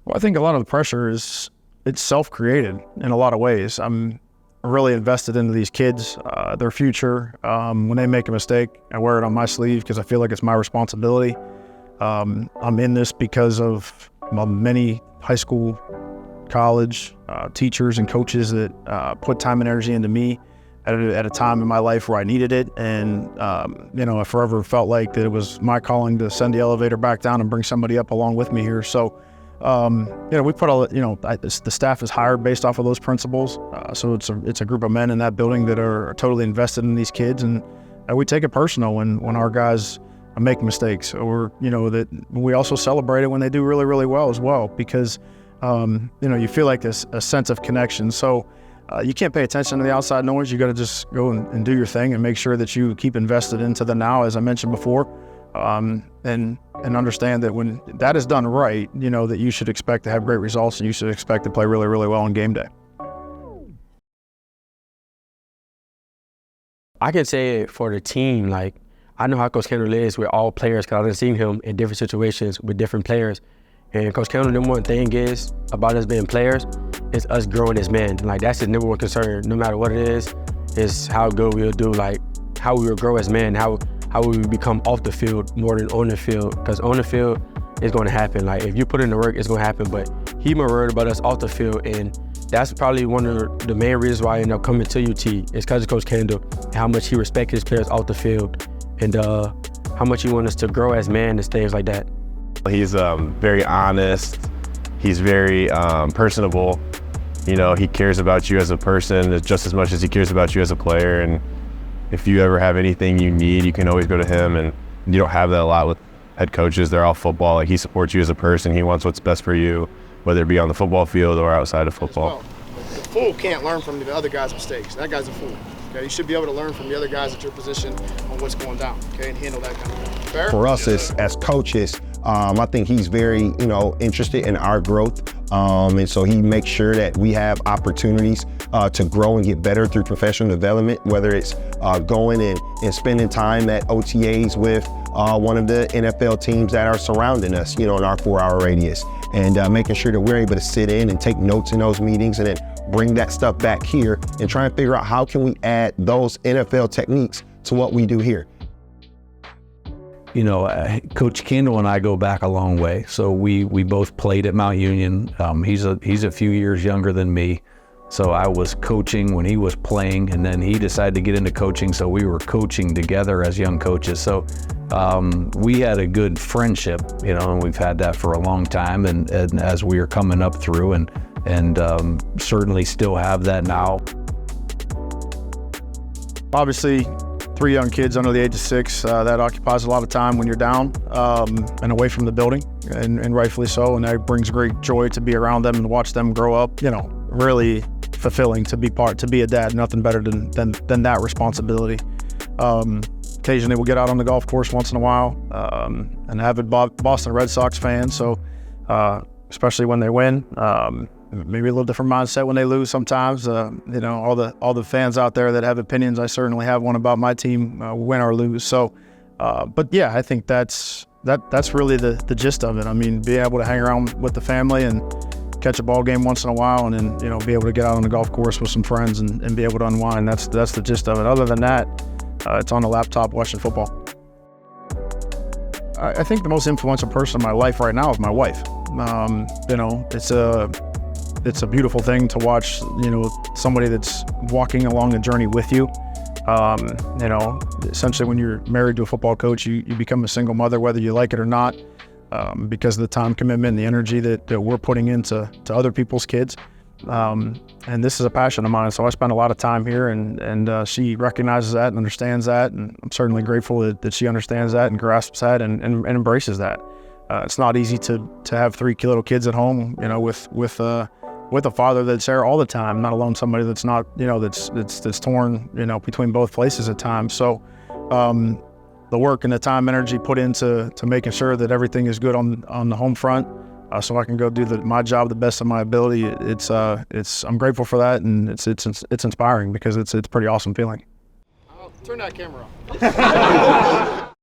Well, I think a lot of the pressure it's self-created in a lot of ways. I'm really invested into these kids, their future. When they make a mistake, I wear it on my sleeve because I feel like it's my responsibility. I'm in this because of many high school, college teachers and coaches that put time and energy into me at a time in my life where I needed it. And, I forever felt like that it was my calling to send the elevator back down and bring somebody up along with me here. So, we put the staff is hired based off of those principles. So it's a group of men in that building that are totally invested in these kids. And we take it personal when our guys make mistakes, or, that we also celebrate it when they do really, really well as well, because, you feel like there's a sense of connection. So you can't pay attention to the outside noise. You got to just go and do your thing and make sure that you keep invested into the now, as I mentioned before, and understand that when that is done right, that you should expect to have great results and you should expect to play really, really well on game day. I can say it for the team, like, I know how Coach Kendall is with all players because I've seen him in different situations with different players. And Coach Kendall, the number one thing is about us being players is us growing as men. Like, that's his number one concern, no matter what it is how good we'll do, like how we will grow as men, how we will become off the field more than on the field. Because on the field, it's going to happen. Like, if you put in the work, it's going to happen. But he more worried about us off the field, and that's probably one of the main reasons why I ended up coming to UT. Is because of Coach Kendall and how much he respects his players off the field, and how much he wants us to grow as men and things like that. He's very honest. He's very personable. He cares about you as a person just as much as he cares about you as a player. And if you ever have anything you need, you can always go to him. And you don't have that a lot with head coaches. They're all football. Like, he supports you as a person. He wants what's best for you, whether it be on the football field or outside of football. The fool can't learn from the other guy's mistakes. That guy's a fool. Okay, you should be able to learn from the other guys at your position on what's going down, okay, and handle that kind of thing. Fair? For us as coaches, I think he's very, interested in our growth. And so he makes sure that we have opportunities to grow and get better through professional development, whether it's going and spending time at OTAs with one of the NFL teams that are surrounding us, in our 4-hour radius, and making sure that we're able to sit in and take notes in those meetings and then bring that stuff back here and try and figure out how can we add those NFL techniques to what we do here. Coach Kendall and I go back a long way. So we both played at Mount Union. He's a few years younger than me. So I was coaching when he was playing, and then he decided to get into coaching. So we were coaching together as young coaches. So we had a good friendship, and we've had that for a long time. And as we are coming up through, and certainly still have that now. Obviously, 3 young kids under the age of 6, that occupies a lot of time when you're down and away from the building, and rightfully so. And that brings great joy to be around them and watch them grow up. Really fulfilling to be a dad. Nothing better than that responsibility. Occasionally, we'll get out on the golf course once in a while. An avid Boston Red Sox fan, so especially when they win. Maybe a little different mindset when they lose sometimes. All the fans out there that have opinions, I certainly have one about my team, win or lose. So, but yeah, I think that's really the gist of it. I mean, being able to hang around with the family and catch a ball game once in a while, and then be able to get out on the golf course with some friends and be able to unwind. That's the gist of it. Other than that, it's on the laptop watching football. I think the most influential person in my life right now is my wife. It's a beautiful thing to watch, somebody that's walking along the journey with you. Essentially when you're married to a football coach, you become a single mother, whether you like it or not, because of the time commitment and the energy that we're putting into other people's kids. And this is a passion of mine, so I spend a lot of time here, and she recognizes that and understands that, and I'm certainly grateful that she understands that and grasps that and embraces that. It's not easy to have 3 little kids at home, with a father that's there all the time, not alone somebody that's not, that's torn, between both places at times. So the work and the time, energy put into making sure that everything is good on the home front, so I can go do my job the best of my ability. I'm grateful for that, and it's inspiring because it's a pretty awesome feeling. Turn that camera off.